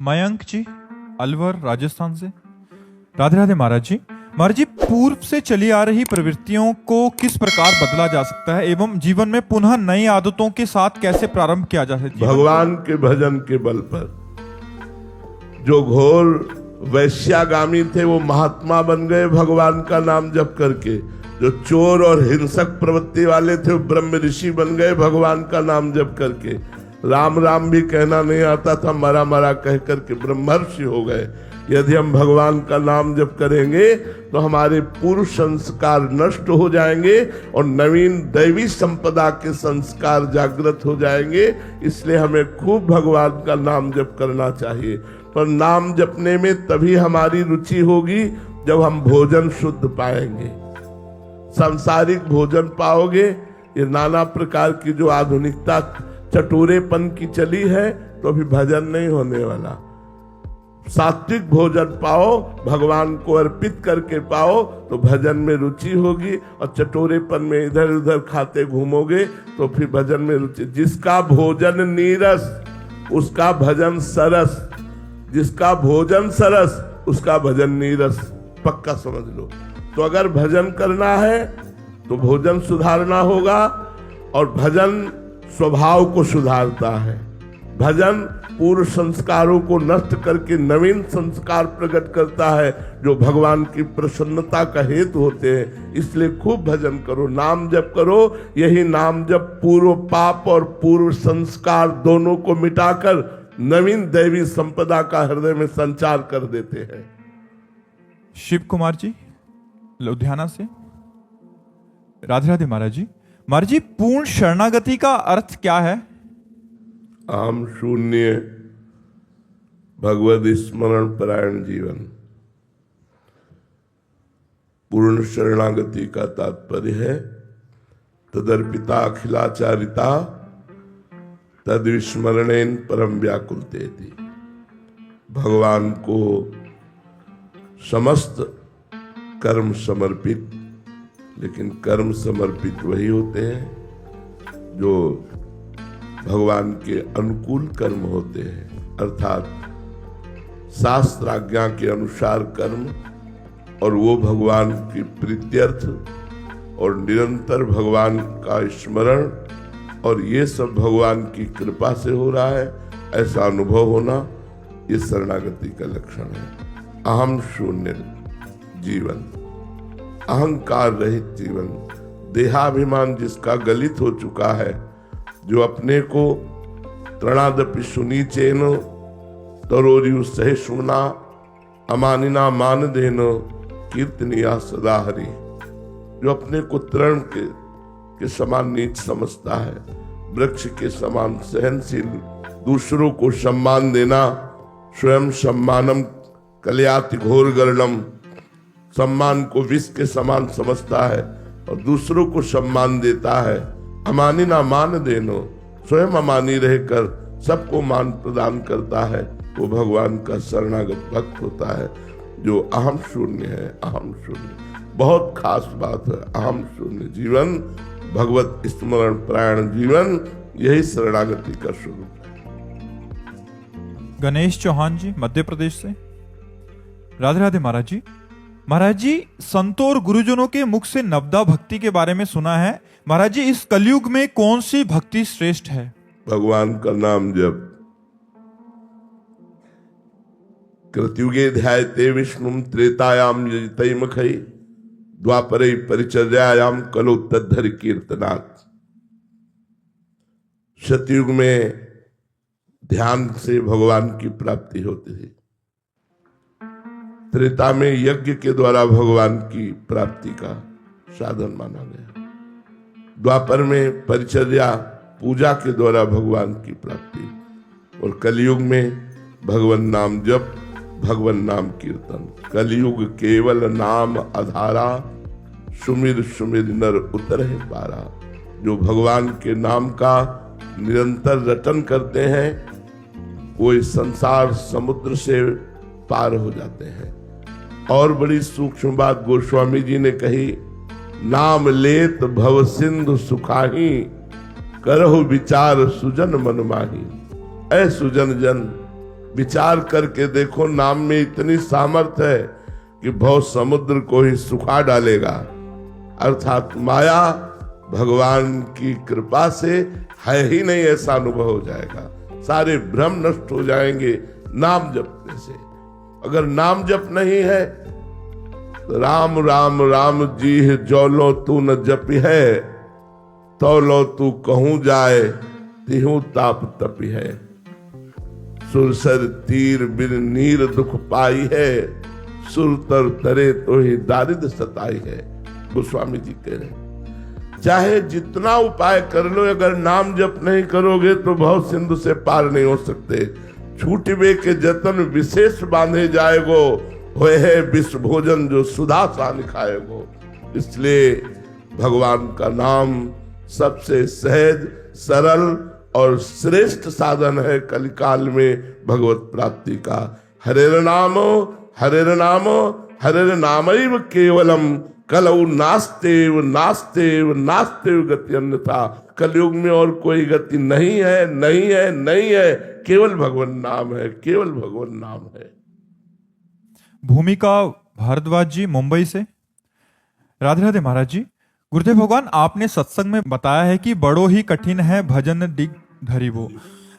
मयंक जी, अलवर राजस्थान से। राधे राधे महाराज जी। महाराज जी, पूर्व से चली आ रही प्रवृत्तियों को किस प्रकार बदला जा सकता है एवं जीवन में पुनः नई आदतों के साथ कैसे प्रारंभ किया जा सकता है? भगवान के भजन के बल पर जो घोर वैश्यागामी थे वो महात्मा बन गए भगवान का नाम जप करके। जो चोर और हिंसक प्रवृत्ति वाले थे वो ब्रह्म ऋषि बन गए भगवान का नाम जप करके। राम राम भी कहना नहीं आता था, मरा मरा कह करके ब्रह्मर्षि हो गए। यदि हम भगवान का नाम जप करेंगे तो हमारे पूर्व संस्कार नष्ट हो जाएंगे और नवीन दैवी संपदा के संस्कार जागृत हो जाएंगे। इसलिए हमें खूब भगवान का नाम जप करना चाहिए। पर नाम जपने में तभी हमारी रुचि होगी जब हम भोजन शुद्ध पाएंगे। सांसारिक भोजन पाओगे, ये नाना प्रकार की जो आधुनिकता चटोरेपन की चली है, तो अभी भजन नहीं होने वाला। सात्विक भोजन पाओ, भगवान को अर्पित करके पाओ, तो भजन में रुचि होगी। और चटोरेपन में इधर उधर खाते घूमोगे तो फिर भजन में रुचि। जिसका भोजन नीरस उसका भजन सरस, जिसका भोजन सरस उसका भजन नीरस, पक्का समझ लो। तो अगर भजन करना है तो भोजन सुधारना होगा। और भजन स्वभाव को सुधारता है। भजन पूर्व संस्कारों को नष्ट करके नवीन संस्कार प्रकट करता है जो भगवान की प्रसन्नता का हेतु होते हैं। इसलिए खूब भजन करो, नाम जप करो। यही नाम जप पूर्व पाप और पूर्व संस्कार दोनों को मिटाकर नवीन दैवी संपदा का हृदय में संचार कर देते हैं। शिव कुमार जी, लुधियाना से। राधे राधे महाराज जी। महाराज जी, पूर्ण शरणागति का अर्थ क्या है? आम शून्य भगवद स्मरण परायण जीवन। पूर्ण शरणागति का तात्पर्य है तदर्पिता अखिलाचारिता तद विस्मरणेन परम व्याकुलतेति। भगवान को समस्त कर्म समर्पित, लेकिन कर्म समर्पित वही होते हैं जो भगवान के अनुकूल कर्म होते हैं, अर्थात शास्त्राज्ञा के अनुसार कर्म, और वो भगवान की प्रीत्यर्थ और निरंतर भगवान का स्मरण, और ये सब भगवान की कृपा से हो रहा है, ऐसा अनुभव होना, ये शरणागति का लक्षण है। अहम शून्य जीवन, अहंकार रहित जीवन, देहाभिमान जिसका गलित हो चुका है, जो अपने को तृणादपि सुनीचेन तरोरियु सहिष्णुना अमानिना मान देनो कीर्तनिया सदा हरि, जो अपने को तृण के समान नीच समझता है, वृक्ष के समान सहनशील, दूसरों को सम्मान देना, स्वयं सम्मानम कल्याति घोर गर्णम, सम्मान को विष के समान समझता है और दूसरों को सम्मान देता है। अमानी ना मान देनो, स्वयं अमानी रहकर सबको मान प्रदान करता है, वो भगवान का शरणागत भक्त होता है जो अहम शून्य है। अहम शून्य बहुत खास बात है। अहम शून्य जीवन, भगवत स्मरण परायण जीवन, यही शरणागति का स्वरूप है। गणेश चौहान जी, मध्य प्रदेश से। राधे राधे महाराज जी। महाराज जी, संतों और गुरुजनों के मुख से नवदा भक्ति के बारे में सुना है। महाराज जी, इस कलयुग में कौन सी भक्ति श्रेष्ठ है? भगवान का नाम जप। कृतयुगे ध्यायते विष्णुम त्रेतायाम यजितैमखै द्वापरे परिचर्यायाम कलो तद्धर कीर्तनात्। सतयुग में ध्यान से भगवान की प्राप्ति होती थी। त्रेता में यज्ञ के द्वारा भगवान की प्राप्ति का साधन माना गया। द्वापर में परिचर्या पूजा के द्वारा भगवान की प्राप्ति, और कलयुग में भगवान नाम जप, भगवान नाम कीर्तन। कलयुग केवल नाम आधारा, सुमिर सुमिर नर उतरहि पारा। जो भगवान के नाम का निरंतर रटन करते हैं वो इस संसार समुद्र से पार हो जाते हैं। और बड़ी सूक्ष्म बात गोस्वामी जी ने कही, नाम लेत भव सिंधु सुखाही करहु विचार सुजन मन माही। ऐ सुजन जन विचार करके देखो, नाम में इतनी सामर्थ्य है कि भव समुद्र को ही सुखा डालेगा। अर्थात माया भगवान की कृपा से है ही नहीं, ऐसा अनुभव हो जाएगा। सारे भ्रम नष्ट हो जाएंगे नाम जपने से। अगर नाम जप नहीं है तो राम राम राम जी जो लो तू न जपी है, तो लो तू कहूं जाए तिहू ताप तपी है। सुरसर तीर बिन नीर दुख पाई है, सुरतर तरे तो ही दारिद्र सताई है। गोस्वामी जी कह रहे हैं, चाहे जितना उपाय कर लो, अगर नाम जप नहीं करोगे तो भव सिंधु से पार नहीं हो सकते। छूटबे के जतन विशेष बांधे जाएगो, होए है विश्व भोजन जो सुधा सान खाएगो। इसलिए भगवान का नाम सबसे सहज, सरल और श्रेष्ठ साधन है कलिकाल में भगवत प्राप्ति का। हरेर नामो हरेर नामो हरेर नामैव केवलम, कलौ नास्तेव नास्तेव नास्तेव गति अन्यथा। कलयुग में और कोई गति नहीं है, नहीं है, नहीं है, केवल भगवान नाम है, केवल भगवान नाम है। भूमिका भारद्वाज जी मुंबई से। राधे राधे महाराज जी। गुरुदेव भगवान, आपने सत्संग में बताया है कि बड़ो ही कठिन है भजन डिग धरिबो।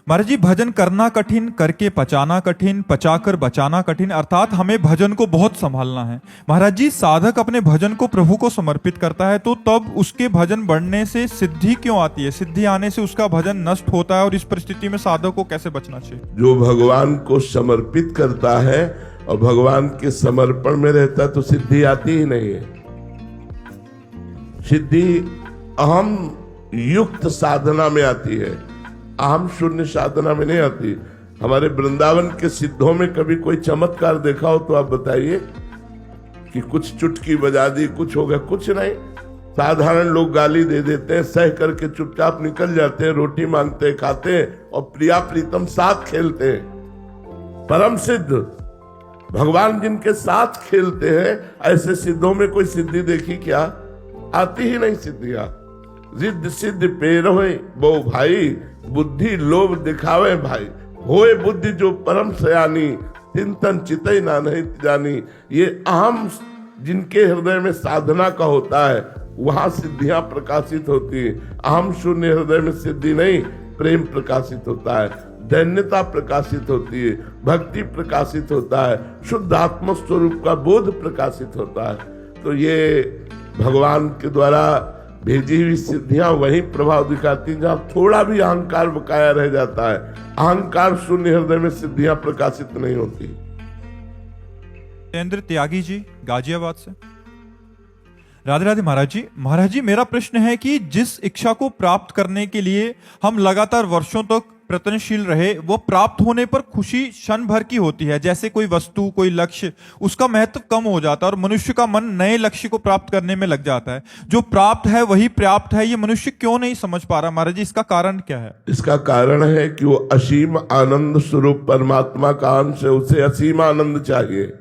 महाराज जी, भजन करना कठिन, करके पचाना कठिन, पचाकर बचाना कठिन, अर्थात हमें भजन को बहुत संभालना है। महाराज जी, साधक अपने भजन को प्रभु को समर्पित करता है तो तब उसके भजन बढ़ने से सिद्धि क्यों आती है? सिद्धि आने से उसका भजन नष्ट होता है और इस परिस्थिति में साधक को कैसे बचना चाहिए? जो भगवान को समर्पित करता है और भगवान के समर्पण में रहता है तो सिद्धि आती ही नहीं है। सिद्धि अहम युक्त साधना में आती है, अहम शून्य साधना में नहीं आती। हमारे वृंदावन के सिद्धों में कभी कोई चमत्कार देखा हो तो आप बताइए कि कुछ चुटकी बजा दी, कुछ हो गया? कुछ नहीं। साधारण लोग गाली दे देते हैं, सह करके चुपचाप निकल जाते हैं, रोटी मांगते हैं, खाते हैं और प्रिया प्रीतम साथ खेलते हैं। परम सिद्ध भगवान जिनके साथ खेलते हैं, ऐसे सिद्धों में कोई सिद्धि देखी क्या? आती ही नहीं सिद्धियां। रिद्ध सिद्ध पेर होए वो भाई, बुद्धि लोभ दिखावे भाई। होए बुद्धि जो परम सयानी, चिंतन चितई ना नहीं जानी। ये अहम जिनके हृदय में साधना का होता है वहां सिद्धियां प्रकाशित होती है। अहम शून्य हृदय में सिद्धि नहीं, प्रेम प्रकाशित होता है, दैन्यता प्रकाशित होती है, भक्ति प्रकाशित होता है, शुद्ध आत्म स्वरूप का बोध प्रकाशित होता है। तो ये भगवान के द्वारा भेजी हुई सिद्धियां वही प्रभाव दिखाती जहां थोड़ा भी अहंकार बकाया रह जाता है। अहंकार शून्य हृदय में सिद्धियां प्रकाशित नहीं होती। जितेंद्र त्यागी जी गाजियाबाद से। राधे राधे महाराज जी। महाराज जी, मेरा प्रश्न है कि जिस इच्छा को प्राप्त करने के लिए हम लगातार वर्षों तक प्रयत्नशील रहे, वो प्राप्त होने पर खुशी क्षण भर की होती है। जैसे कोई वस्तु, कोई लक्ष्य, उसका महत्व कम हो जाता है और मनुष्य का मन नए लक्ष्य को प्राप्त करने में लग जाता है। जो प्राप्त है वही पर्याप्त है, ये मनुष्य क्यों नहीं समझ पा रहा? महाराज जी, इसका कारण क्या है? इसका कारण है कि वो असीम आनंद स्वरूप परमात्मा का अंश है, उसे असीम आनंद चाहिए।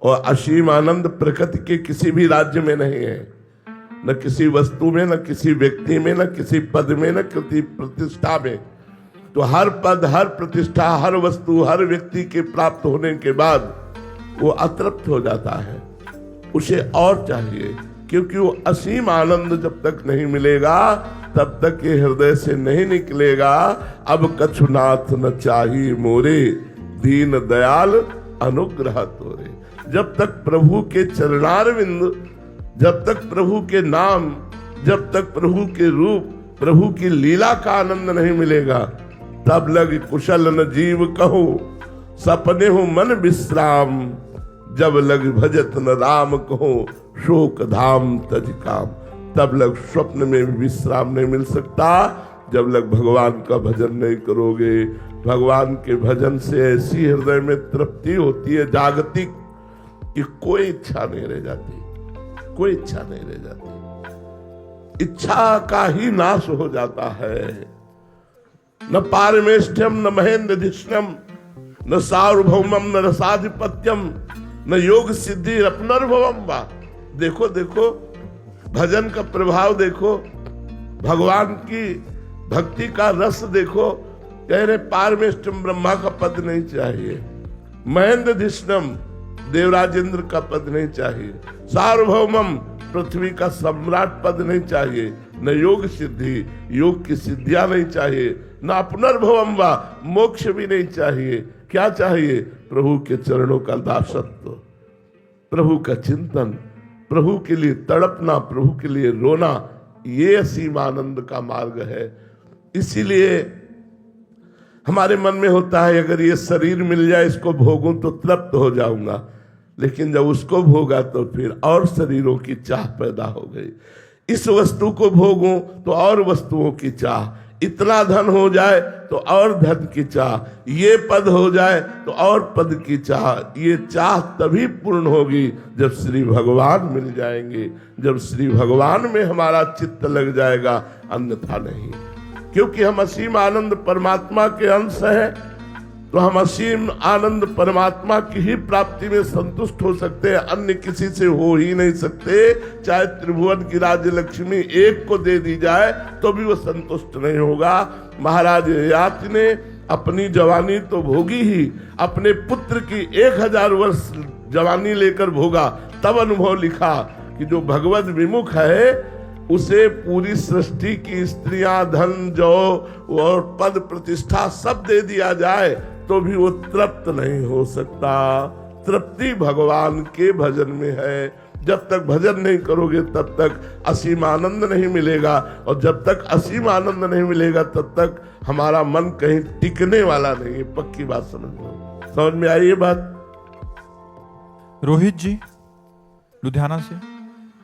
और असीम आनंद प्रकृति के किसी भी राज्य में नहीं है, न किसी वस्तु में, न किसी व्यक्ति में, न किसी पद में, न किसी प्रतिष्ठा में। तो हर पद, हर प्रतिष्ठा, हर वस्तु, हर व्यक्ति के प्राप्त होने के बाद वो अतृप्त हो जाता है, उसे और चाहिए। क्योंकि वो असीम आनंद जब तक नहीं मिलेगा तब तक ये हृदय से नहीं निकलेगा। अब कछुनाथ न चाही मोरे, दीन दयाल अनुग्रह तोरे। जब तक प्रभु के चरणारविंद, जब तक प्रभु के नाम, जब तक प्रभु के रूप, प्रभु की लीला का आनंद नहीं मिलेगा, तब लग कुशल न जीव कहो, सपने हो मन विश्राम। जब लग भजत न राम कहो, शोक धाम तज काम। तब लग स्वप्न में भी विश्राम नहीं मिल सकता जब लग भगवान का भजन नहीं करोगे। भगवान के भजन से ऐसी हृदय में तृप्ति होती है जागतिक, कि कोई इच्छा नहीं रह जाती, कोई इच्छा नहीं रह जाती। इच्छा का ही नाश हो जाता है। न पारमेष्ठ्यम न महेंद्रधिष्णम न सार्वभौमम न रसाधिपत्यम न योग सिद्धि अपनर्भवम वा। देखो देखो भजन का प्रभाव देखो, भगवान की भक्ति का रस देखो। कह रहे पारमेष्टम ब्रह्मा का पद नहीं चाहिए, महेंद्र धिष्णम देवराजेंद्र का पद नहीं चाहिए, सार्वभौमम पृथ्वी का सम्राट पद नहीं चाहिए, न योग सिद्धि योग की सिद्धियां नहीं चाहिए, न पुनर्भवम वा मोक्ष भी नहीं चाहिए। क्या चाहिए? प्रभु के चरणों का दासत्व, प्रभु का चिंतन, प्रभु के लिए तड़पना, प्रभु के लिए रोना, ये असीम आनंद का मार्ग है। इसीलिए हमारे मन में होता है अगर ये शरीर मिल जाए इसको भोगूं तो तृप्त हो जाऊंगा, लेकिन जब उसको भोगा तो फिर और शरीरों की चाह पैदा हो गई। इस वस्तु को भोगूं तो और वस्तुओं की चाह, इतना धन हो जाए तो और धन की चाह, ये पद हो जाए तो और पद की चाह। ये चाह तभी पूर्ण होगी जब श्री भगवान मिल जाएंगे, जब श्री भगवान में हमारा चित्त लग जाएगा, अन्यथा नहीं। क्योंकि हम असीम आनंद परमात्मा के अंश हैं, तो हम असीम आनंद परमात्मा की ही प्राप्ति में संतुष्ट हो सकते हैं, अन्य किसी से हो ही नहीं सकते। चाहे त्रिभुवन की राज्य लक्ष्मी एक को दे दी जाए तो भी वो संतुष्ट नहीं होगा। महाराज ययाति ने अपनी जवानी तो भोगी ही, अपने पुत्र की 1000 वर्ष जवानी लेकर भोगा, तब अनुभव लिखा कि जो भगवत विमुख है उसे पूरी सृष्टि की स्त्रियां, धन, जौ और पद प्रतिष्ठा सब दे दिया जाए तो भी वो तृप्त नहीं हो सकता। तृप्ति भगवान के भजन में है। जब तक भजन नहीं करोगे तब तक असीम आनंद नहीं मिलेगा, और जब तक असीम आनंद नहीं मिलेगा तब तक हमारा मन कहीं टिकने वाला नहीं है। पक्की बात समझ में आई ये बात? रोहित जी लुधियाना से।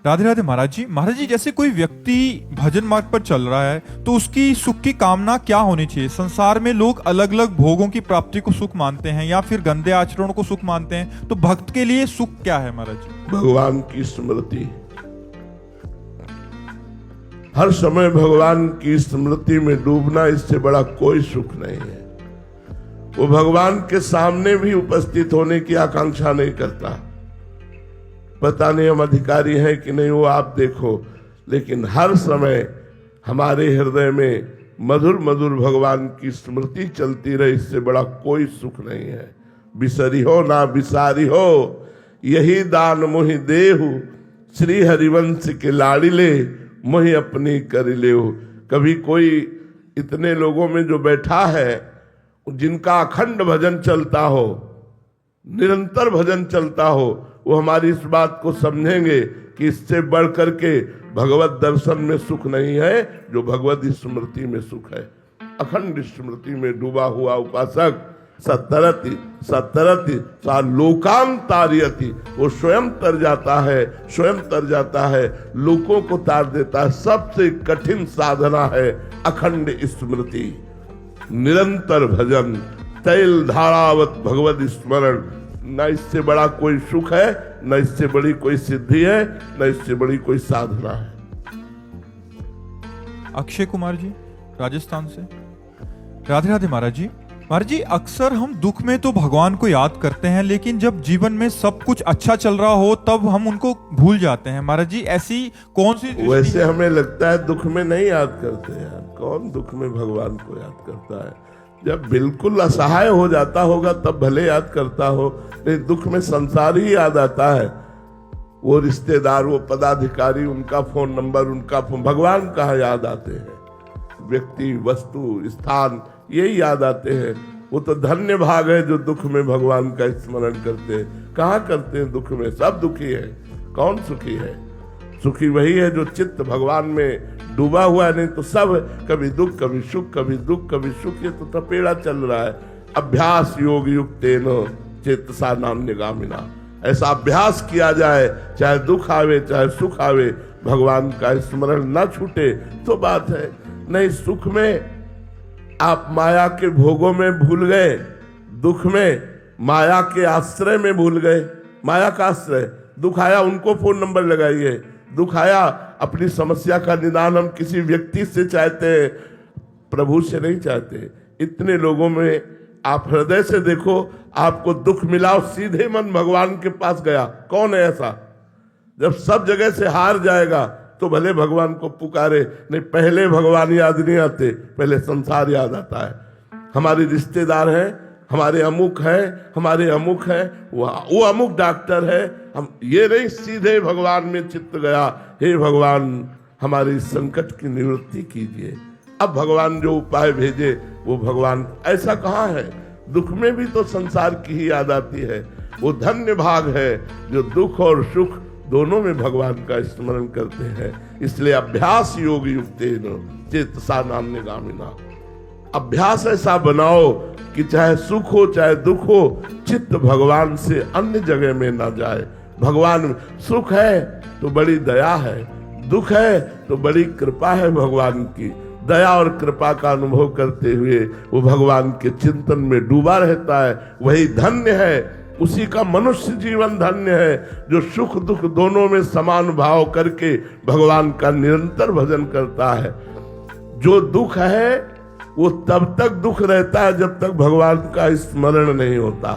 राधे राधे महाराज जी। महाराज जी, जैसे कोई व्यक्ति भजन मार्ग पर चल रहा है तो उसकी सुख की कामना क्या होनी चाहिए? संसार में लोग अलग अलग भोगों की प्राप्ति को सुख मानते हैं या फिर गंदे आचरणों को सुख मानते हैं, तो भक्त के लिए सुख क्या है महाराज जी? भगवान की स्मृति। हर समय भगवान की स्मृति में डूबना, इससे बड़ा कोई सुख नहीं है। वो भगवान के सामने भी उपस्थित होने की आकांक्षा नहीं करता। पता नहीं हम अधिकारी हैं कि नहीं, वो आप देखो, लेकिन हर समय हमारे हृदय में मधुर मधुर भगवान की स्मृति चलती रहे, इससे बड़ा कोई सुख नहीं है। बिसरी हो ना बिसारी हो, यही दान मोहि देहु, श्री हरिवंश के लाड़िले मोहि अपनी कर ले। कभी कोई इतने लोगों में जो बैठा है जिनका अखंड भजन चलता हो, निरंतर भजन चलता हो, वो हमारी इस बात को समझेंगे कि इससे बढ़ करके भगवत दर्शन में सुख नहीं है, जो भगवत स्मृति में सुख है। अखंड स्मृति में डूबा हुआ उपासक सतरति सतरति सा लोकाम तारयति, वो स्वयं तर जाता है, स्वयं तर जाता है, लोगों को तार देता है। सबसे कठिन साधना है अखंड स्मृति, निरंतर भजन, तैल धारावत भगवत स्मरण। न इससे बड़ा कोई सुख है, न इससे बड़ी कोई सिद्धि है, न इससे बड़ी कोई साधना है। अक्षय कुमार जी राजस्थान से। राधे राधे महाराज जी। महाराज जी, अक्सर हम दुख में तो भगवान को याद करते हैं, लेकिन जब जीवन में सब कुछ अच्छा चल रहा हो तब हम उनको भूल जाते हैं। महाराज जी, ऐसी कौन सी? वैसे हमें लगता है दुख में नहीं याद करते यार। कौन दुख में भगवान को याद करता है? जब बिल्कुल असहाय हो जाता होगा तब भले याद करता हो, लेकिन दुख में संसार ही याद आता है। वो रिश्तेदार, वो पदाधिकारी, उनका फोन नंबर, उनका फोन, भगवान कहाँ याद आते हैं? व्यक्ति, वस्तु, स्थान, यही याद आते हैं। वो तो धन्य भाग है जो दुख में भगवान का स्मरण करते हैं। कहाँ करते हैं दुख में? सब दुखी है। कौन सुखी है? सुखी वही है जो चित्त भगवान में डूबा हुआ है। नहीं तो सब कभी दुख कभी सुख, कभी दुख कभी सुख, ये तो तपेड़ा चल रहा है। अभ्यास योग युक्तेन चेतसा नान्यगामिना, ऐसा अभ्यास किया जाए, चाहे दुख आवे चाहे सुख आवे, भगवान का स्मरण न छूटे तो बात है। नहीं, सुख में आप माया के भोगों में भूल गए, दुख में माया के आश्रय में भूल गए। माया का आश्रय, दुख आया उनको फोन नंबर लगाइए, दुख आया अपनी समस्या का निदान हम किसी व्यक्ति से चाहते हैं, प्रभु से नहीं चाहते। इतने लोगों में आप हृदय से देखो, आपको दुख मिला और सीधे मन भगवान के पास गया। कौन है ऐसा? जब सब जगह से हार जाएगा तो भले भगवान को पुकारे, नहीं पहले भगवान याद नहीं आते, पहले संसार याद आता है। हमारे रिश्तेदार हैं, हमारे अमुक है, हमारे अमुक है, वो अमुक डॉक्टर है। हम ये नहीं, सीधे भगवान में चित्त गया, हे भगवान हमारे इस संकट की निवृत्ति कीजिए। अब भगवान जो उपाय भेजे वो भगवान, ऐसा कहाँ है? दुख में भी तो संसार की ही याद आती है। वो धन्य भाग है जो दुख और सुख दोनों में भगवान का स्मरण करते हैं। इसलिए अभ्यास योग युक्तेन चेतसा नान्य गामिना, अभ्यास ऐसा बनाओ कि चाहे सुख हो चाहे दुख हो, चित्त भगवान से अन्य जगह में ना जाए। भगवान, सुख है तो बड़ी दया है, दुख है तो बड़ी कृपा है भगवान की। दया और कृपा का अनुभव करते हुए वो भगवान के चिंतन में डूबा रहता है, वही धन्य है। उसी का मनुष्य जीवन धन्य है जो सुख दुख दोनों में समान भाव करके भगवान का निरंतर भजन करता है। जो दुख है वो तब तक दुख रहता है जब तक भगवान का स्मरण नहीं होता,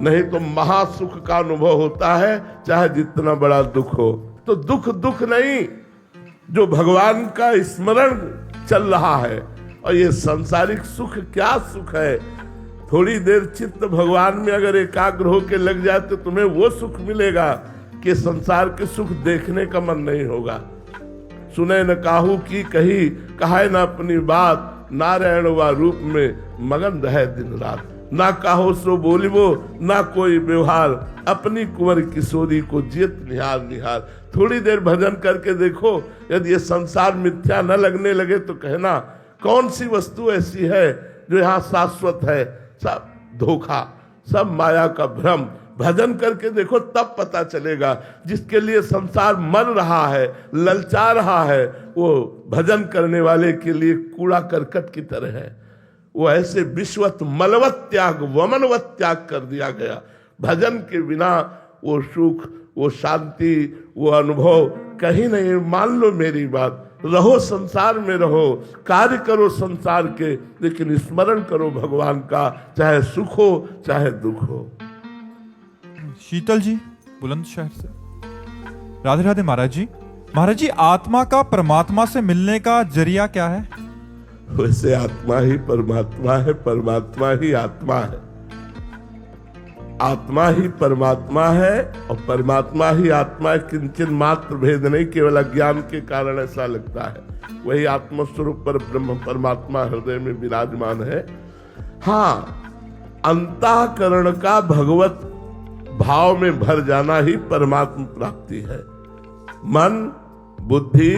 नहीं तो महासुख का अनुभव होता है चाहे जितना बड़ा दुख हो। तो दुख दुख नहीं, जो भगवान का स्मरण चल रहा है। और ये सांसारिक सुख क्या सुख है? थोड़ी देर चित्त भगवान में अगर एकाग्र होकर लग जाए तो तुम्हें वो सुख मिलेगा कि संसार के सुख देखने का मन नहीं होगा। सुने न काहू की कही, कहे न अपनी बात, नारायण व रूप में मगन रहे दिन रात। ना काहो सो बोलिबो ना कोई व्यवहार, अपनी कुंवर किशोरी को जियत निहार निहार। थोड़ी देर भजन करके देखो, यदि ये संसार मिथ्या न लगने लगे तो कहना कौन सी वस्तु ऐसी है जो यहाँ शाश्वत है? सब धोखा, सब माया का भ्रम। भजन करके देखो तब पता चलेगा। जिसके लिए संसार मर रहा है, ललचा रहा है, वो भजन करने वाले के लिए कूड़ा करकट की तरह है। वो ऐसे विश्वत मलवत त्याग वमनवत त्याग कर दिया गया। भजन के बिना वो सुख, वो शांति, वो अनुभव कहीं नहीं। मान लो मेरी बात, रहो संसार में रहो, कार्य करो संसार के, लेकिन स्मरण करो भगवान का, चाहे सुख हो चाहे दुख हो। शीतल जी बुलंदशहर से, राधे राधे महाराज जी। महाराज जी, आत्मा का परमात्मा से मिलने का जरिया क्या है? वैसे आत्मा ही परमात्मा है, परमात्मा ही आत्मा है। आत्मा ही परमात्मा है और परमात्मा ही आत्मा है। किंचन मात्र भेद नहीं, केवल अज्ञान के कारण ऐसा लगता है। वही आत्मस्वरूप पर ब्रह्म परमात्मा हृदय में विराजमान है। हाँ, अंतःकरण का भगवत भाव में भर जाना ही परमात्मा प्राप्ति है। मन, बुद्धि,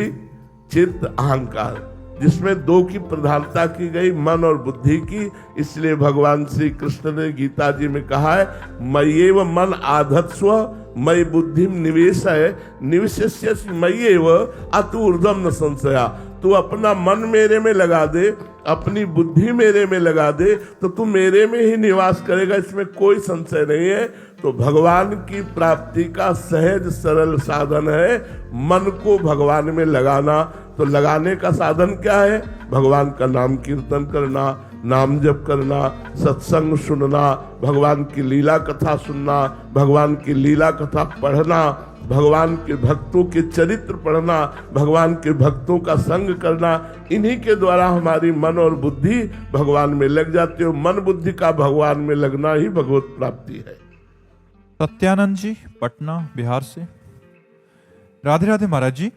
चित्त, अहंकार, जिसमें दो की प्रधानता की गई, मन और बुद्धि की। इसलिए भगवान श्री कृष्ण ने गीता जी में कहा है, मय्येव मन आधत्स्व मयि बुद्धिम निवेशय निवेश्यसि मय्येव अतु ऊर्ध्वं न संशया। तू अपना मन मेरे में लगा दे, अपनी बुद्धि मेरे में लगा दे, तो तू मेरे में ही निवास करेगा, इसमें कोई संशय नहीं है। तो भगवान की प्राप्ति का सहज सरल साधन है मन को भगवान में लगाना। तो लगाने का साधन क्या है? भगवान का नाम कीर्तन करना, नाम जप करना, सत्संग सुनना, भगवान की लीला कथा सुनना, भगवान की लीला कथा पढ़ना, भगवान के भक्तों के चरित्र पढ़ना, भगवान के भक्तों का संग करना। इन्हीं के द्वारा हमारी मन और बुद्धि भगवान में लग जाती है। मन बुद्धि का भगवान में लगना ही भगवत प्राप्ति है। सत्यानंद जी पटना बिहार से, राधे राधे महाराज जी।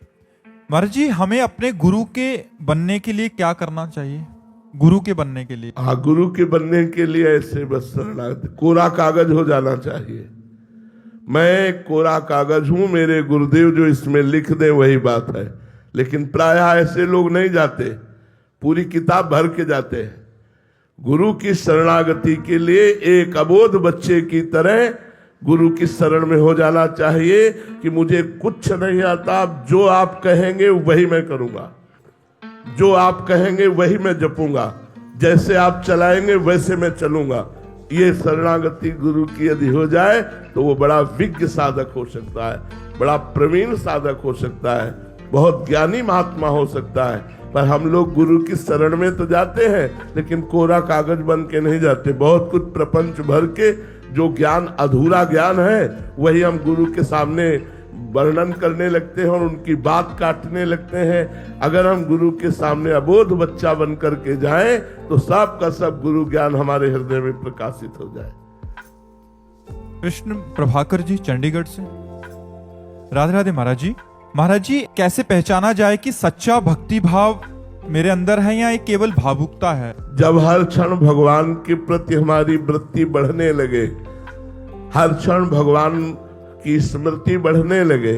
महाराज जी, हमें अपने गुरु के बनने के लिए क्या करना चाहिए? गुरु के बनने के लिए? हाँ, गुरु के बनने के लिए ऐसे बस शरणागति, कोरा कागज हो जाना चाहिए। मैं कोरा कागज हूं, मेरे गुरुदेव जो इसमें लिख दे वही बात है। लेकिन प्रायः ऐसे लोग नहीं जाते, पूरी किताब भर के जाते हैं। गुरु की शरणागति के लिए एक अबोध बच्चे की तरह गुरु की शरण में हो जाना चाहिए कि मुझे कुछ नहीं आता, जो आप कहेंगे वही मैं करूंगा, जो आप कहेंगे वही मैं जपूंगा, जैसे आप चलाएंगे वैसे मैं चलूंगा। ये शरणागति गुरु की यदि हो जाए तो वो बड़ा विज्ञ साधक हो सकता है, बड़ा प्रवीण साधक हो सकता है, बहुत ज्ञानी महात्मा हो सकता है। पर हम लोग गुरु की शरण में तो जाते हैं, लेकिन कोरा कागज बन के नहीं जाते। बहुत कुछ प्रपंच भर के जो ज्ञान अधूरा ज्ञान है वही हम गुरु के सामने वर्णन करने लगते हैं और उनकी बात काटने लगते हैं। अगर हम गुरु के सामने अबोध बच्चा बन करके जाएं तो सब का सब गुरु ज्ञान हमारे हृदय में प्रकाशित हो जाए। कृष्ण प्रभाकर जी चंडीगढ़ से। राधे राधे महाराज जी। महाराज जी, कैसे पहचाना जाए कि सच्चा भक्ति भाव मेरे अंदर है या ये केवल भावुकता है? जब हर क्षण भगवान के प्रति हमारी वृत्ति बढ़ने लगे, हर क्षण भगवान की स्मृति बढ़ने लगे,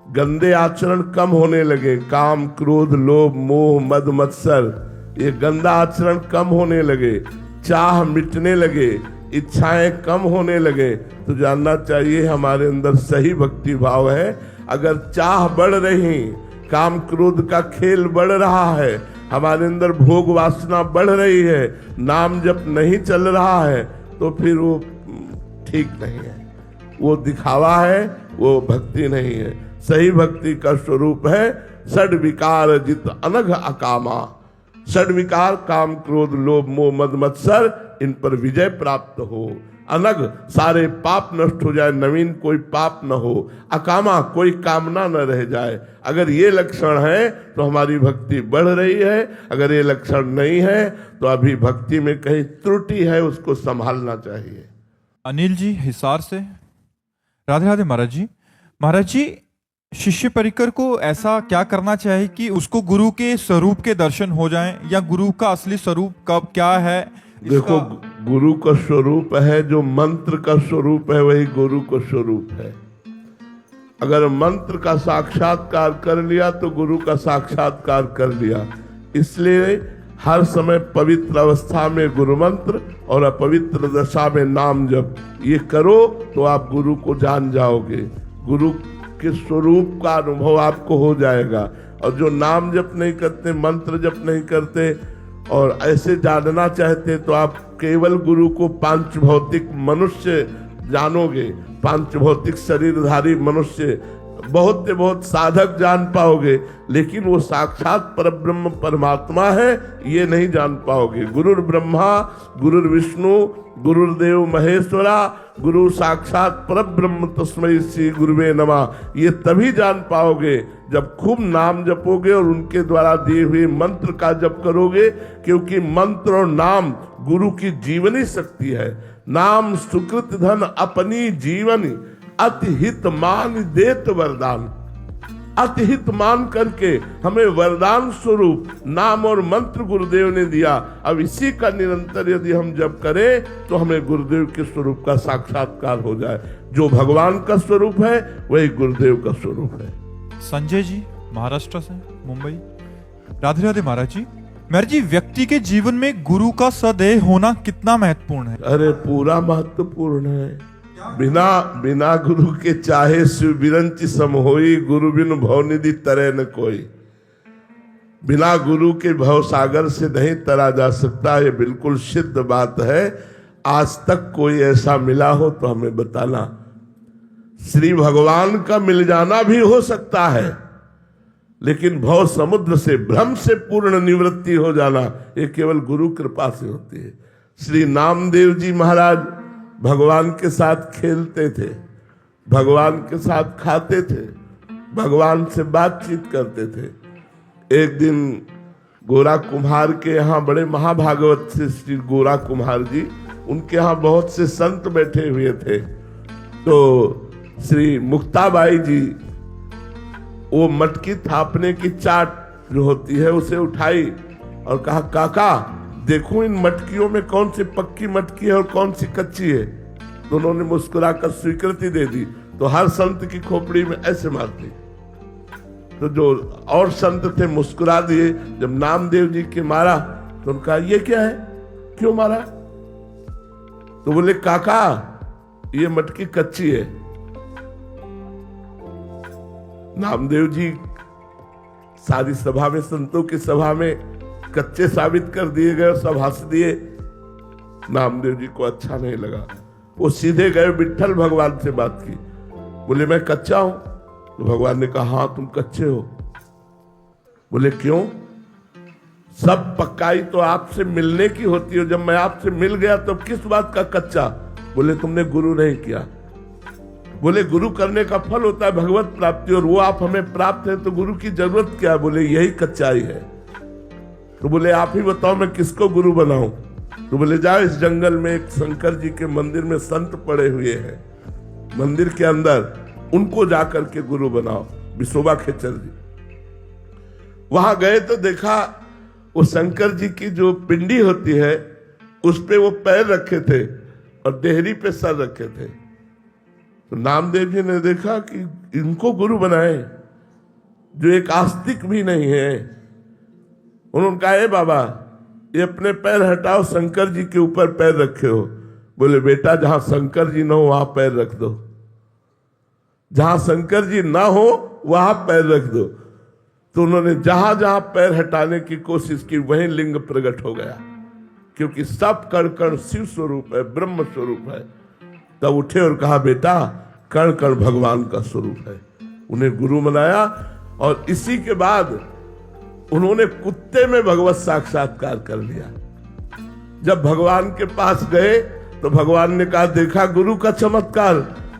गंदे आचरण कम होने लगे, काम क्रोध लोभ मोह मद मत्सर ये गंदा आचरण कम होने लगे, चाह मिटने लगे, इच्छाएं कम होने लगे, तो जानना चाहिए हमारे अंदर सही भक्ति भाव है। अगर चाह बढ़ रही, काम क्रोध का खेल बढ़ रहा है, हमारे अंदर भोग वासना बढ़ रही है, नाम जप नहीं चल रहा है, तो फिर वो ठीक नहीं है, वो दिखावा है, वो भक्ति नहीं है। सही भक्ति का स्वरूप है षड विकार जित अनघ अकामा। षड विकार काम क्रोध लोभ मोह मद मत्सर, इन पर विजय प्राप्त हो, अनग सारे पाप नष्ट हो जाए, नवीन कोई पाप न हो, अकामा कोई कामना न रह जाए। अगर ये लक्षण है तो हमारी भक्ति बढ़ रही है, अगर ये लक्षण नहीं है तो अभी भक्ति में कहीं त्रुटि है, उसको संभालना चाहिए। अनिल जी हिसार से। राधे राधे महाराज जी। महाराज जी, शिष्य परिकर को ऐसा क्या करना चाहिए कि उसको गुरु के स्वरूप के दर्शन हो जाएं, या गुरु का असली स्वरूप कब क्या है? देखो, गुरु का स्वरूप है, जो मंत्र का स्वरूप है वही गुरु का स्वरूप है। अगर मंत्र का साक्षात्कार कर लिया तो गुरु का साक्षात्कार कर लिया। इसलिए हर समय पवित्र अवस्था में गुरु मंत्र और अपवित्र दशा में नाम जप, ये करो तो आप गुरु को जान जाओगे, गुरु के स्वरूप का अनुभव आपको हो जाएगा। और जो नाम जप नहीं करते, मंत्र जप नहीं करते और ऐसे जानना चाहते, तो आप केवल गुरु को पांच भौतिक मनुष्य जानोगे, पांच भौतिक शरीरधारी मनुष्य, बहुत से बहुत साधक जान पाओगे, लेकिन वो साक्षात परब्रह्म परमात्मा है ये नहीं जान पाओगे। गुरुर ब्रह्मा गुरुर विष्णु गुरुर्देव महेश्वरा, गुरु साक्षात परब्रह्म तस्मै श्री गुरुवे नमः, ये तभी जान पाओगे जब खूब नाम जपोगे और उनके द्वारा दिए हुए मंत्र का जप करोगे, क्योंकि मंत्र और नाम गुरु की जीवनी शक्ति है। नाम सुकृत धन अपनी जीवनी, अति हित मान देत वरदान। अति हित मान करके हमें वरदान स्वरूप नाम और मंत्र गुरुदेव ने दिया। अब इसी का निरंतर यदि हम जप करें तो हमें गुरुदेव के स्वरूप का साक्षात्कार हो जाए। जो भगवान का स्वरूप है वही गुरुदेव का स्वरूप है। संजय जी महाराष्ट्र से, मुंबई। राधे राधे महाराज जी। महाराज जी, व्यक्ति के जीवन में गुरु का सदैव होना कितना महत्वपूर्ण है? अरे पूरा महत्वपूर्ण है। बिना गुरु के चाहे शिव बिरंच सम होई, गुरु बिन भवनिधि तरे न कोई। बिना गुरु के भव सागर से नहीं तरा जा सकता, ये बिल्कुल सिद्ध बात है। आज तक कोई ऐसा मिला हो तो हमें बताना। श्री भगवान का मिल जाना भी हो सकता है, लेकिन भव समुद्र से भ्रम से पूर्ण निवृत्ति हो जाना ये केवल गुरु कृपा से होती है। श्री नामदेव जी महाराज भगवान के साथ खेलते थे, भगवान के साथ खाते थे, भगवान से बातचीत करते थे। एक दिन गोरा कुम्हार के यहाँ, बड़े महाभागवत से श्री गोरा कुम्हार जी, उनके यहाँ बहुत से संत बैठे हुए थे। तो श्री मुक्ताबाई जी वो मटकी थापने की चाट जो होती है उसे उठाई और कहा, काका देखो इन मटकियों में कौन सी पक्की मटकी है और कौन सी कच्ची है। तो उन्होंने मुस्कुराकर स्वीकृति दे दी। तो हर संत की खोपड़ी में ऐसे मारती। तो जो और संत थे मुस्कुरा दिए। जब नामदेव जी के मारा तो उनका ये क्या है, क्यों मारा? तो बोले, काका ये मटकी कच्ची है। नामदेव जी सारी सभा में, संतों की सभा में कच्चे साबित कर दिए गए, सब हंस दिए। नामदेव जी को अच्छा नहीं लगा। वो सीधे गए विट्ठल भगवान से बात की। बोले, मैं कच्चा हूं। तो भगवान ने कहा, हाँ तुम कच्चे हो। बोले, क्यों? सब पक्काई तो आपसे मिलने की होती है, जब मैं आपसे मिल गया तो किस बात का कच्चा? बोले, तुमने गुरु नहीं किया। बोले गुरु करने का फल होता है भगवत प्राप्ति, और वो आप हमें प्राप्त है तो गुरु की जरूरत क्या है? बोले यही कच्चाई है। तो बोले आप ही बताओ मैं किसको गुरु बनाऊं? तो बोले जाओ इस जंगल में एक शंकर जी के मंदिर में संत पड़े हुए हैं मंदिर के अंदर, उनको जाकर के गुरु बनाओ। विशोबा खेचर जी वहां गए तो देखा वो शंकर जी की जो पिंडी होती है उस पे वो पैर रखे थे और देहरी पे सर रखे थे। तो नामदेव जी ने देखा कि इनको गुरु बनाए जो एक आस्तिक भी नहीं है। उन्होंने कहा ए बाबा ये अपने पैर हटाओ, शंकर जी के ऊपर पैर रखे हो। बोले बेटा जहां शंकर जी ना हो वहां पैर रख दो, जहां शंकर जी ना हो वहां पैर रख दो। तो उन्होंने जहां जहां पैर हटाने की कोशिश की वहीं लिंग प्रकट हो गया, क्योंकि सब कण कण शिव स्वरूप है, ब्रह्म स्वरूप है। तब उठे और कहा बेटा कण कण भगवान का स्वरूप है। उन्हें गुरु बनाया और इसी के बाद उन्होंने कुत्ते में भगवत साक्षात्कार कर लिया। जब भगवान के पास गए तो भगवान ने कहा देखा गुरु का चमत्कार,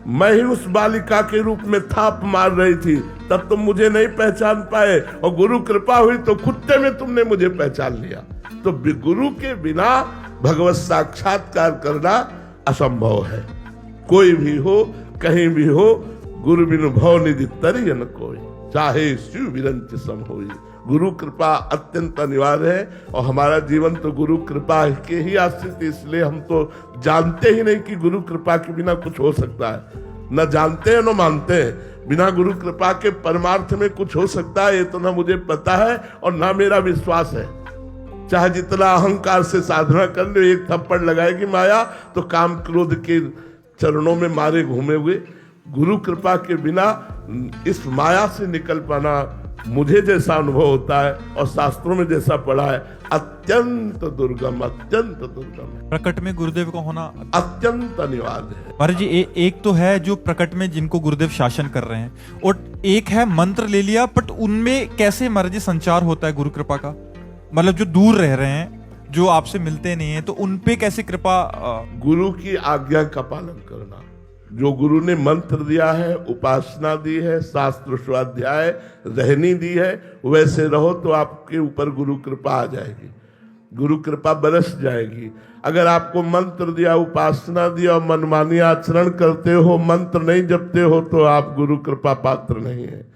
मैं ही उस बालिका के रूप में थाप मार रही थी, तब तुम मुझे नहीं पहचान पाए, और गुरु कृपा हुई तो कुत्ते में तुमने मुझे पहचान लिया। तो गुरु के बिना भगवत साक्षात्कार करना असंभव है। कोई भी हो कहीं भी हो, गुरु बिनु भव निधि तरिय न कोई, चाहे शिव विरंच सम होई। गुरु कृपा अत्यंत अनिवार्य है और हमारा जीवन तो गुरु कृपा के ही आश्रित, इसलिए हम तो जानते ही नहीं कि गुरु कृपा के बिना कुछ हो सकता है। न जानते हैं न मानते हैं। बिना गुरु कृपा के परमार्थ में कुछ हो सकता है ये तो ना मुझे पता है और ना मेरा विश्वास है। चाहे जितना अहंकार से साधना कर लो, एक थप्पड़ लगाएगी माया तो काम क्रोध के चरणों में मारे घूमे हुए। गुरु कृपा के बिना इस माया से निकल पाना मुझे जैसा अनुभव होता है और शास्त्रों में जैसा पढ़ा है अत्यंत दुर्गम, अत्यंत दुर्गम। प्रकट में गुरुदेव का होना अत्यंत अनिवार्य है। महाराज जी एक तो है जो प्रकट में जिनको गुरुदेव शासन कर रहे हैं, और एक है मंत्र ले लिया, बट उनमें कैसे महाराज जी संचार होता है गुरु कृपा का? मतलब जो दूर रह रहे हैं, जो आपसे मिलते नहीं है, तो उनपे कैसे कृपा? गुरु की आज्ञा का पालन करना। जो गुरु ने मंत्र दिया है, उपासना दी है, शास्त्र स्वाध्याय रहनी दी है, वैसे रहो तो आपके ऊपर गुरु कृपा आ जाएगी, गुरु कृपा बरस जाएगी। अगर आपको मंत्र दिया, उपासना दिया और मनमानी आचरण करते हो, मंत्र नहीं जपते हो, तो आप गुरु कृपा पात्र नहीं है।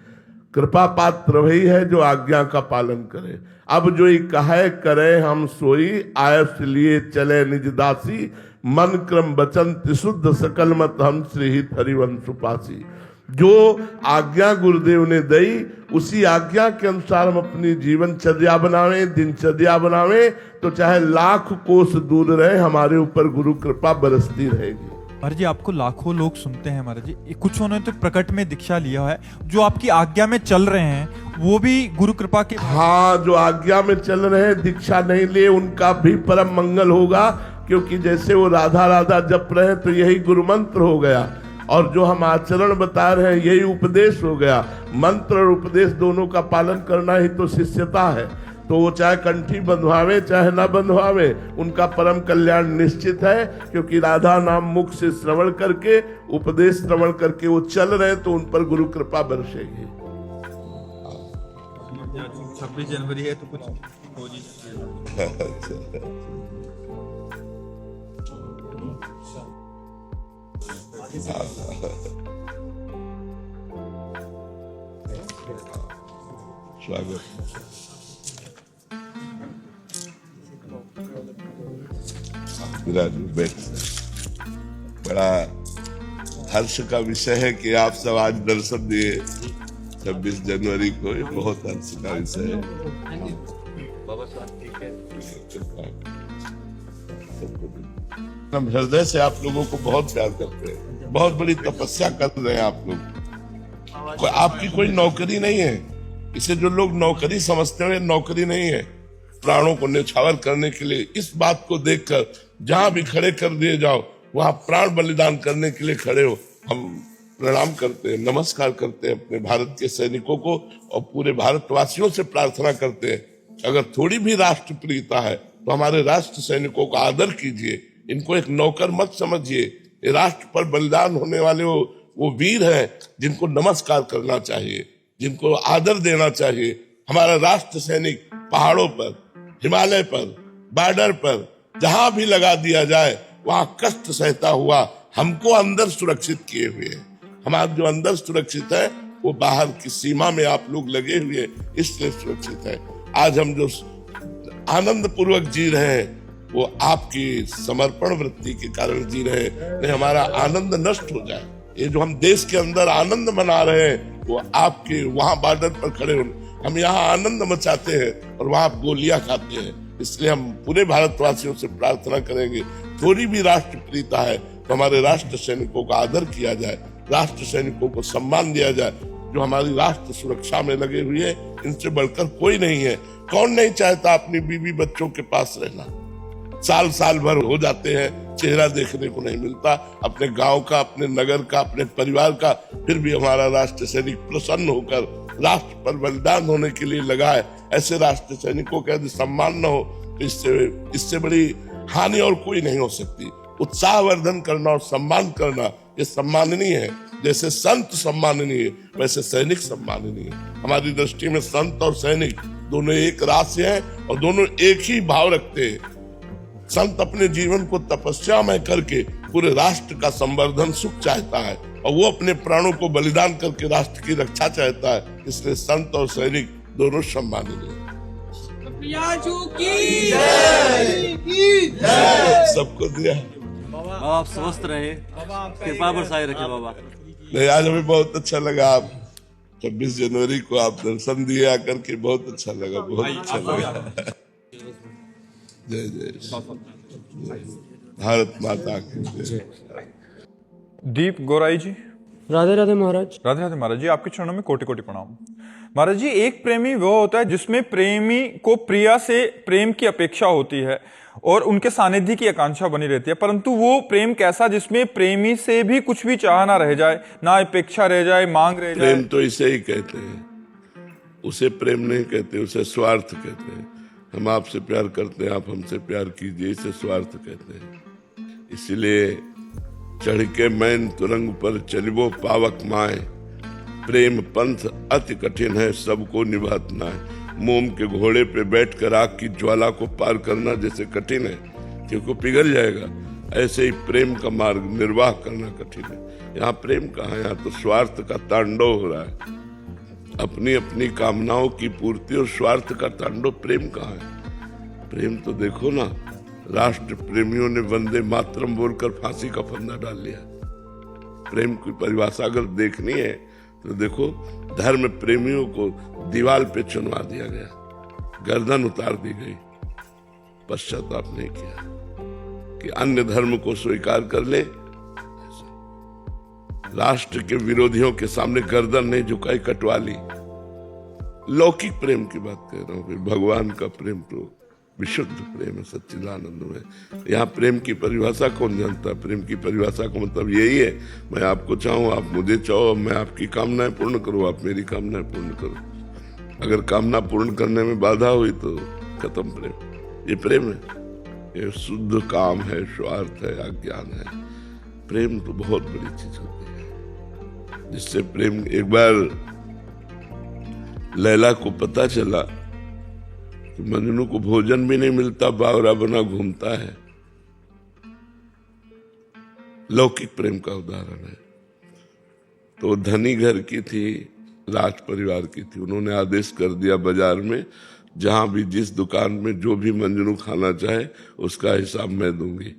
कृपा पात्र वही है जो आज्ञा का पालन करे। अब जो ही कहे करे हम सोई, आयस लिए चले निज दासी, मन क्रम वचन त्रिशुद्ध सकल मत हम श्री हित हरिवंश पासी। जो आज्ञा गुरुदेव ने दी उसी आज्ञा के अनुसार हम अपनी जीवनचर्या बनावे, दिनचर्या बनावे, तो चाहे लाख कोस दूर रहे हमारे ऊपर गुरु कृपा बरसती रहेगी। महाराज जी आपको लाखों लोग सुनते हैं महाराज जी, कुछ उन्होंने तो प्रकट में दीक्षा लिया है, जो आपकी आज्ञा में चल रहे हैं वो भी गुरु कृपा के। हाँ, जो आज्ञा में चल रहे हैं, दीक्षा नहीं लिए, उनका भी परम मंगल होगा, क्योंकि जैसे वो राधा राधा जप रहे हैं तो यही गुरु मंत्र हो गया, और जो हम आचरण बता रहे हैं यही उपदेश हो गया। मंत्र और उपदेश दोनों का पालन करना ही तो शिष्यता है। तो वो चाहे कंठी बंधवावे चाहे ना बंधवावे, उनका परम कल्याण निश्चित है, क्योंकि राधा नाम मुख से श्रवण करके, उपदेश श्रवण करके वो चल रहे तो उन पर गुरु कृपा बरसेगी। 26 जनवरी है तो कुछ हो जी। स्वागत। बड़ा हर्ष का विषय है कि आप सब आज दर्शन दिए 26 जनवरी को, ये बहुत हर्ष का विषय है। हम हृदय से आप लोगों को बहुत प्यार करते हैं, बहुत बड़ी तपस्या कर रहे हैं आप लोग। आपकी कोई नौकरी नहीं है, इसे जो लोग नौकरी समझते हैं, नौकरी नहीं है। प्राणों को न्यौछावर करने के लिए इस बात को देखकर जहां भी खड़े कर दिए जाओ वहां प्राण बलिदान करने के लिए खड़े हो। हम प्रणाम करते हैं, नमस्कार करते हैं अपने भारत के सैनिकों को और पूरे भारतवासियों से प्रार्थना करते हैं, अगर थोड़ी भी राष्ट्र प्रियता है तो हमारे राष्ट्र सैनिकों का आदर कीजिए, इनको एक नौकर मत समझिए। राष्ट्र पर बलिदान होने वाले वो वो वीर हैं जिनको नमस्कार करना चाहिए, जिनको आदर देना चाहिए। हमारा राष्ट्र सैनिक पहाड़ों पर, हिमालय पर, बॉर्डर पर जहां भी लगा दिया जाए वहां कष्ट सहता हुआ हमको अंदर सुरक्षित किए हुए है। हमारा जो अंदर सुरक्षित है वो बाहर की सीमा में आप लोग लगे हुए इसलिए सुरक्षित है। आज हम जो आनंद पूर्वक जी रहे हैं वो आपकी समर्पण वृत्ति के कारण जी रहे हैं। नहीं हमारा आनंद नष्ट हो जाए। ये जो हम देश के अंदर आनंद मना रहे हैं वो आपके वहां बॉर्डर पर खड़े हो, हम यहाँ आनंद मचाते हैं और वहां गोलियां खाते हैं। इसलिए हम पूरे भारतवासियों से प्रार्थना करेंगे, थोड़ी भी राष्ट्रप्रियता है तो हमारे राष्ट्र सैनिकों का आदर किया जाए, राष्ट्र सैनिकों को सम्मान दिया जाए जो हमारी राष्ट्र सुरक्षा में लगे हुए हैं। इनसे बढ़कर कोई नहीं है। कौन नहीं चाहता अपनी बीवी बच्चों के पास रहना? साल साल भर हो जाते हैं, चेहरा देखने को नहीं मिलता अपने गांव का, अपने नगर का, अपने परिवार का, फिर भी हमारा राष्ट्र सैनिक प्रसन्न होकर राष्ट्र पर बलिदान होने के लिए लगा है। ऐसे राष्ट्र सैनिकों का यदि सम्मान न हो तो इससे बड़ी हानि और कोई नहीं हो सकती। उत्साहवर्धन करना और सम्मान करना ये सम्माननीय है। जैसे संत सम्माननीय है वैसे सैनिक सम्माननीय है। हमारी दृष्टि में संत और सैनिक दोनों एक राशि हैं और दोनों एक ही भाव रखते हैं। संत अपने जीवन को तपस्या में करके पूरे राष्ट्र का संवर्धन सुख चाहता है और वो अपने प्राणों को बलिदान करके राष्ट्र की रक्षा चाहता है। इसलिए संत और सैनिक दोनों सम्माननीय। सबको दिया। बाबा आप स्वस्थ रहे, कृपा बरसाए रखे बाबा। नहीं आज हमें बहुत अच्छा लगा। आप 26 जनवरी को आप दर्शन दिए आकर के, बहुत अच्छा लगा, बहुत अच्छा लगा। जय जय भारत माता की जय। दीप गोराई जी। राधे राधे महाराज। राधे राधे महाराज जी, आपके चरणों में कोटि कोटि प्रणाम। महाराज जी, एक प्रेमी वो होता है जिसमें प्रेमी को प्रिया से प्रेम की अपेक्षा होती है और उनके सानिध्य की आकांक्षा बनी रहती है, परंतु वो प्रेम कैसा जिसमें प्रेमी से भी कुछ भी चाह ना रह जाए, ना अपेक्षा रह जाए, मांग रह जाए। प्रेम तो इसे ही कहते हैं, उसे प्रेम नहीं कहते, उसे स्वार्थ कहते हैं। हम आपसे प्यार करते हैं, आप हमसे प्यार कीजिए, इसे स्वार्थ कहते हैं। इसलिए चढ़ के मैन तुरंग पर चलिबो पावक माए, प्रेम पंथ अति कठिन है सबको निभात ना है। मोम के घोड़े पे बैठकर आग की ज्वाला को पार करना जैसे कठिन है क्योंकि पिघल जाएगा, ऐसे ही प्रेम का मार्ग निर्वाह करना कठिन है। यहाँ प्रेम कहाँ है? यहाँ तो स्वार्थ का तांडव हो रहा है। अपनी अपनी कामनाओं की पूर्ति और स्वार्थ का तांडव। प्रेम कहाँ है? प्रेम तो देखो ना, राष्ट्र प्रेमियों ने वंदे मातरम बोलकर फांसी का फंदा डाल लिया। प्रेम की परिभाषा अगर देखनी है तो देखो, धर्म प्रेमियों को दीवार पे चुनवा दिया गया, गर्दन उतार दी गई, पश्चाताप नहीं किया कि अन्य धर्म को स्वीकार कर ले। राष्ट्र के विरोधियों के सामने गर्दन नहीं झुकाई, कटवा ली। लौकिक प्रेम की बात कह रहा हूं। फिर भगवान का प्रेम तो विशुद्ध प्रेम है, सच्चिदानंद में। यहाँ प्रेम की परिभाषा कौन जानता? प्रेम की परिभाषा का मतलब यही है, मैं आपको चाहूँ, आप मुझे चाहो, मैं आपकी कामनाएं पूर्ण करूँ, आप मेरी कामनाएं पूर्ण करो। अगर कामना पूर्ण करने में बाधा हुई तो खत्म प्रेम। ये प्रेम है, ये शुद्ध काम है, स्वार्थ है, अज्ञान है। प्रेम तो बहुत बड़ी चीज होती है, जिससे प्रेम। एक बार लैला को पता चला कि मजनू को भोजन भी नहीं मिलता, बावरा बना घूमता है। लौकिक प्रेम का उदाहरण है। तो धनी घर की थी, राज परिवार की थी। उन्होंने आदेश कर दिया बाजार में जहां भी जिस दुकान में जो भी मंजनू खाना चाहे उसका हिसाब मैं दूंगी।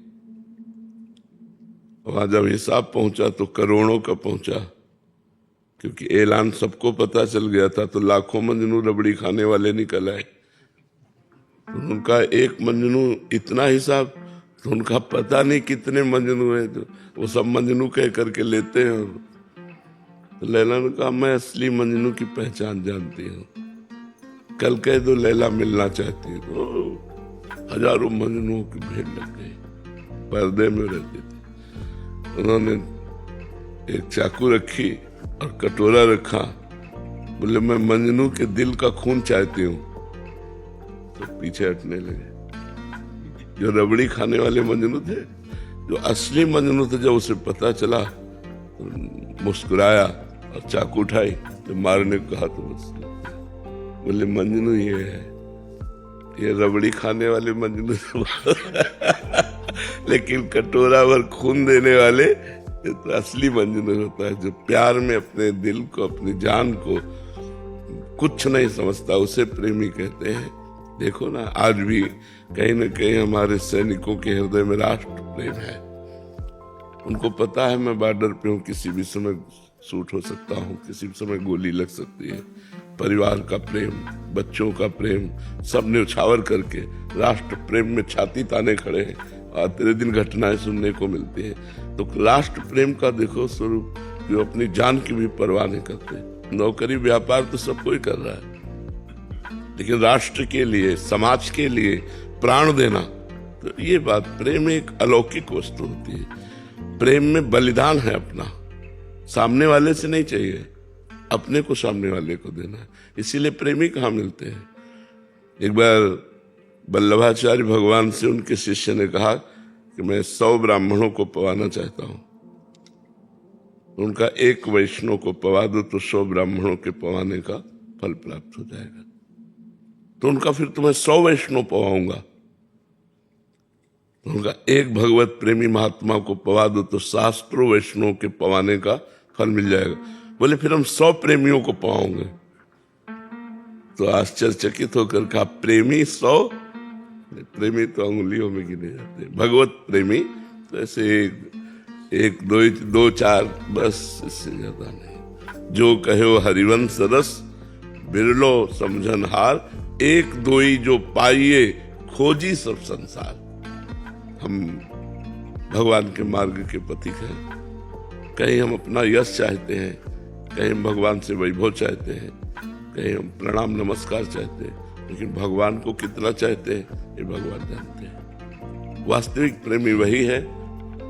वहां जब हिसाब पहुंचा तो करोड़ों का पहुंचा, क्योंकि ऐलान सबको पता चल गया था। तो लाखों मंजनू रबड़ी खाने वाले निकल आए। उनका एक मंजनू इतना हिसाब, तो उनका पता नहीं कितने मंजनू हैं, तो वो सब मंजनू कह करके लेते हैं। तो लैला ने कहा, मैं असली मंजनू की पहचान जानती हूँ, कल कह दो लैला मिलना चाहती है। तो हजारों मंजनुओं की भीड़ लग गई, पर्दे में रहते थे। उन्होंने एक चाकू रखी और कटोरा रखा, बोले मैं मंजनू के दिल का खून चाहती हूँ। तो पीछे हटने लगे। जो रबड़ी खाने वाले मंजनू थे, जो असली मंजनू थे, जब उसे पता चला तो मुस्कुराया और चाकू उठाई, तो मारने को कहा तो बस बोले मंजनू ये है, ये रबड़ी खाने वाले मंजनू लेकिन कटोरा भर खून देने वाले ये तो असली मंजनू होता है, जो प्यार में अपने दिल को, अपनी जान को कुछ नहीं समझता, उसे प्रेमी कहते हैं। देखो ना, आज भी कहीं न कहीं हमारे सैनिकों के हृदय में राष्ट्र प्रेम है। उनको पता है मैं बॉर्डर पे हूँ, किसी भी समय शूट हो सकता हूँ, किसी भी समय गोली लग सकती है। परिवार का प्रेम, बच्चों का प्रेम, सब न्यौछावर करके राष्ट्र प्रेम में छाती ताने खड़े हैं। और तेरे दिन घटनाएं सुनने को मिलती है। तो राष्ट्र प्रेम का देखो स्वरूप, जो अपनी जान की भी परवाह नहीं करते। नौकरी व्यापार तो सब कोई कर रहा है, लेकिन राष्ट्र के लिए, समाज के लिए प्राण देना, तो ये बात, प्रेम एक अलौकिक वस्तु होती है। प्रेम में बलिदान है अपना, सामने वाले से नहीं चाहिए, अपने को सामने वाले को देना है। इसीलिए प्रेमी कहाँ मिलते हैं। एक बार वल्लभाचार्य भगवान से उनके शिष्य ने कहा कि मैं 100 ब्राह्मणों को पवाना चाहता हूं। उनका एक वैष्णव को पवा दो तो 100 ब्राह्मणों के पवाने का फल प्राप्त हो जाएगा। तो उनका फिर तो मैं 100 वैष्णव पवाऊंगा। तो उनका एक भगवत प्रेमी महात्मा को पवा दो तो शास्त्रों वैष्णव के पवाने का फल मिल जाएगा। बोले फिर हम 100 प्रेमियों को पवाओगे। तो आश्चर्यचकित होकर कहा प्रेमी 100, प्रेमी तो अंगुलियों में गिने जाते, भगवत प्रेमी तो ऐसे एक दो चार, बस, इससे ज्यादा नहीं। जो कहो हरिवंश रस बिरलो समझन हार, एक दोई जो पाइए खोजी सब संसार। हम भगवान के मार्ग के पथिक हैं। कहीं हम अपना यश चाहते हैं, कहीं हम भगवान से वैभव चाहते हैं, कहीं हम प्रणाम नमस्कार चाहते हैं, लेकिन भगवान को कितना चाहते हैं ये भगवान जानते हैं। वास्तविक प्रेमी वही है,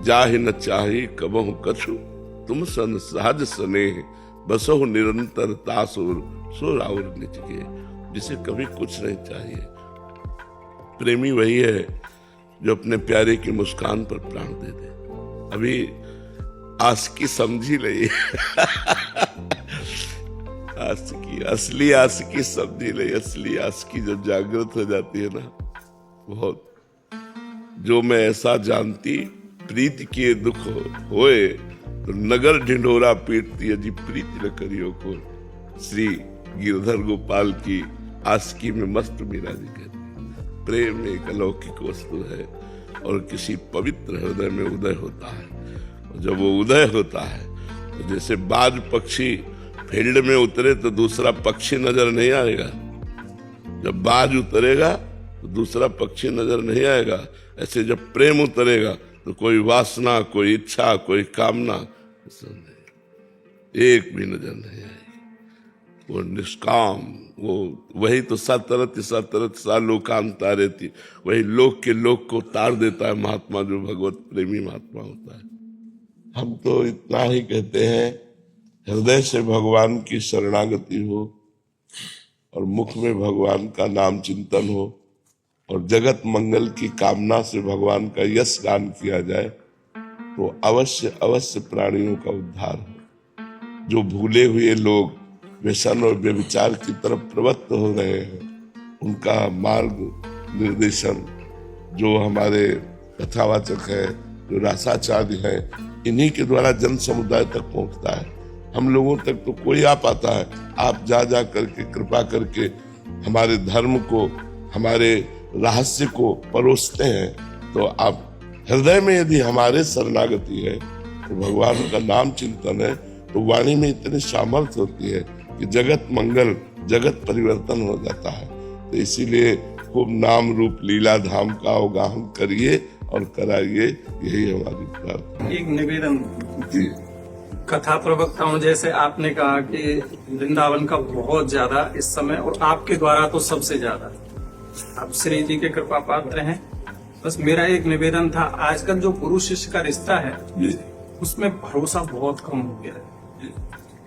जाहि न चाही कबहु कछु, तुम सन सहज स्नेह बसहु निरंतर तासुर सो राउर निज के, जिसे कभी कुछ नहीं चाहिए। प्रेमी वही है जो अपने प्यारे की मुस्कान पर प्राण दे दे। अभी आशिकी समझी नहीं आशिकी, असली आशिकी समझी नहीं। असली आशिकी जब जागृत हो जाती है ना, बहुत, जो मैं ऐसा जानती प्रीति किए दुख होए, तो नगर ढिंढोरा पीटती अजी प्रीति न करियो को। श्री गिरधर गोपाल की आशिकी में मस्त मीरा जी कहती है, प्रेम एक अलौकिक वस्तु है और किसी पवित्र हृदय में उदय होता है। और जब वो उदय होता है, तो जैसे बाज पक्षी फील्ड में उतरे तो दूसरा पक्षी नजर नहीं आएगा, जब बाज उतरेगा तो दूसरा पक्षी नजर नहीं आएगा। ऐसे जब प्रेम उतरेगा तो कोई वासना, कोई इच्छा, कोई कामना एक भी नजर नहीं आएगी। वो निष्काम, वो वही तो सतरत सा लोकांता रहती, वही लोक के लोक को तार देता है महात्मा, जो भगवत प्रेमी महात्मा होता है। हम तो इतना ही कहते हैं, हृदय से भगवान की शरणागति हो और मुख में भगवान का नाम चिंतन हो और जगत मंगल की कामना से भगवान का यश गान किया जाए, तो अवश्य अवश्य प्राणियों का उद्धार हो। जो भूले हुए लोग व्यसन और व्यभिचार की तरफ प्रवृत्त हो रहे हैं, उनका मार्ग निर्देशन जो हमारे कथावाचक है, जो रासाचार्य है, इन्हीं के द्वारा जन समुदाय तक पहुंचता है। हम लोगों तक तो कोई आ पाता है। आप जा करके कृपा करके हमारे धर्म को, हमारे रहस्य को परोसते हैं, तो आप हृदय में यदि हमारे शरणागति है, तो भगवान का नाम चिंतन है, तो वाणी में इतनी सामर्थ्य होती है कि जगत मंगल, जगत परिवर्तन हो जाता है। तो इसीलिए खूब नाम रूप लीला धाम का अवगाहन करिए और कराइए, यही हमारी प्रार्थना। एक निवेदन, कथा प्रवक्ताओं जैसे आपने कहा कि वृंदावन का बहुत ज्यादा इस समय, और आपके द्वारा तो सबसे ज्यादा, आप श्री जी के कृपा पात्र हैं। बस मेरा एक निवेदन था, आजकल जो गुरु शिष्य का रिश्ता है उसमें भरोसा बहुत कम हो गया है।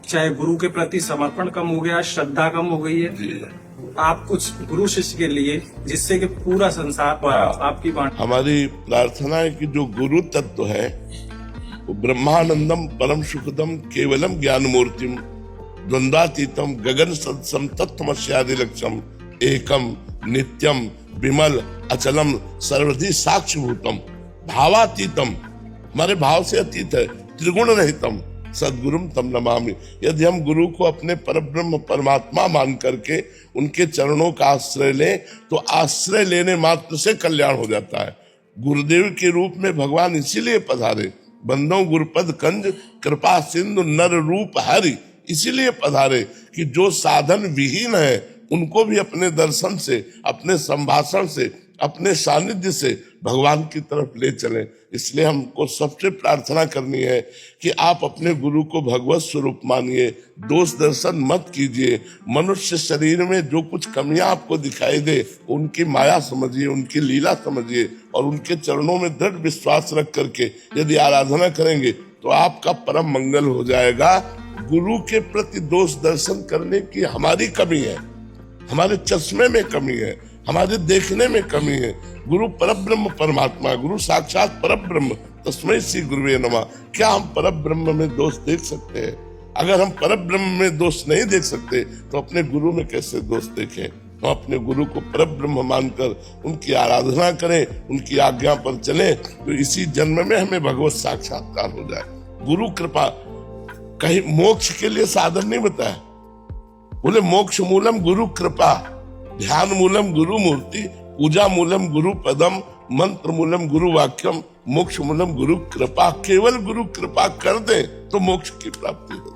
चाहे गुरु के प्रति समर्पण कम हो गया, श्रद्धा कम हो गई है। आप कुछ गुरु शिष्य के लिए, जिससे कि पूरा संसार पर आपकी बात। हमारी प्रार्थना है कि जो गुरु तत्व है वो ब्रह्मानंदम परम सुखदम केवलम ज्ञान मूर्तिम द्वंद्वातीतम गगन सदसम तत्वमस्यादि लक्ष्यम एकम नित्यम विमल अचलम सर्वधि साक्षिभूतम भावातीतम, हमारे भाव से अतीत है, त्रिगुण रहितम सदगुरुम तम नमामि। यदि हम गुरु को अपने परब्रह्म परमात्मा मान करके उनके चरणों का आश्रय लें तो आश्रय लेने मात्र से कल्याण हो जाता है। गुरुदेव के रूप में भगवान इसीलिए पधारे, बंदो गुरुपद कंज कृपा सिंधु नर रूप हरि, इसीलिए पधारे कि जो साधन विहीन है उनको भी अपने दर्शन से, अपने संभाषण से, अपने सानिध्य से भगवान की तरफ ले चलें। इसलिए हमको सबसे प्रार्थना करनी है कि आप अपने गुरु को भगवत स्वरूप मानिए, दोष दर्शन मत कीजिए। मनुष्य शरीर में जो कुछ कमियां आपको दिखाई दे उनकी माया समझिए, उनकी लीला समझिए और उनके चरणों में दृढ़ विश्वास रख करके यदि आराधना करेंगे तो आपका परम मंगल हो जाएगा। गुरु के प्रति दोष दर्शन करने की हमारी कमी है, हमारे चश्मे में कमी है, हमारे देखने में कमी है। गुरु परब्रह्म परमात्मा, गुरु साक्षात परब्रह्म, तस्मै श्री गुरुवे नमः। क्या हम परब्रह्म में दोष देख सकते हैं? अगर हम परब्रह्म में दोष नहीं देख सकते तो अपने गुरु में कैसे दोष देखें? हम अपने गुरु को परब्रह्म मानकर उनकी आराधना करें, उनकी आज्ञा पर चलें तो इसी जन्म में हमें भगवत साक्षात्कार हो जाए। गुरु कृपा, कहीं मोक्ष के लिए साधन नहीं बताया, बोले मोक्ष मूलम गुरु कृपा, ध्यान मूलम गुरु मूर्ति, पूजा मूलम गुरु पदम, मंत्र मूलम गुरु वाक्यम, मोक्ष मूलम गुरु कृपा। केवल गुरु कृपा कर दे तो मोक्ष की प्राप्ति हो।